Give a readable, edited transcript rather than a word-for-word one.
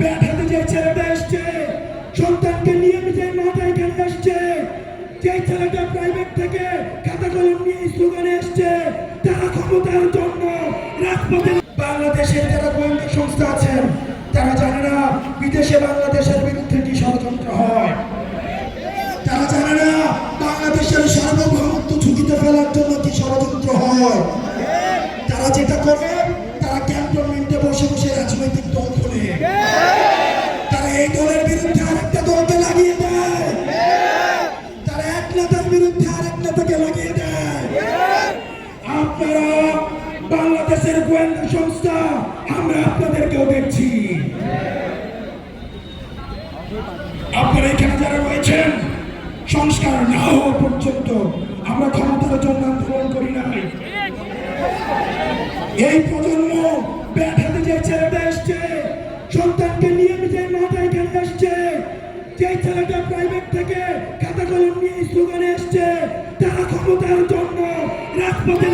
ব্যাটাতে যে ছেলেটা এসছে, সন্তানকে নিয়ে যে মাঠে এখানে এসছে, যে ছেলেটা প্রাইভেট থেকে খাতা কলম নিয়ে স্লোগানে এসছে, তারা ক্ষমতার জন্য রাজপথে। বাংলাদেশের যারা গোয়েন্দা সংস্থা আছেন তারা জানে না বিদেশে বাংলাদেশের বিরুদ্ধে কি ষড়যন্ত্র হয়। তারা জানে না বাংলাদেশের সার্বভৌমত্ব ঝুঁকিতে ফেলার জন্য কি ষড়যন্ত্র হয়। তারা যেটা করে, তারা ক্যান্টনমেন্টে বসে বসে রাজনৈতিক দল খোলে। তারা এই দলের বিরুদ্ধে আরেকটা দলকে লাগিয়ে দেয়, তারা এক নেতার বিরুদ্ধে আরেক নেতাকে লাগিয়ে দেয়। আপনারা বাংলাদেশের গোয়েন্দা সংস্থা, আমরা আপনাদেরকেও দেখছি। আপনারা এখানে যারা রয়েছেন, সংস্কার না হওয়া পর্যন্ত আমরা ক্ষমতার জন্য আন্দোলন করি নাই। এই প্রজন্ম ব্যাটাতে যে ছেলেটা এসছে, সন্তানকে নিয়ে যে মাঠে এখানে এসছে, যে ছেলেটা প্রাইভেট থেকে খাতা কলম নিয়ে স্লোগানে এসছে, তারা ক্ষমতার জন্য রাজপথে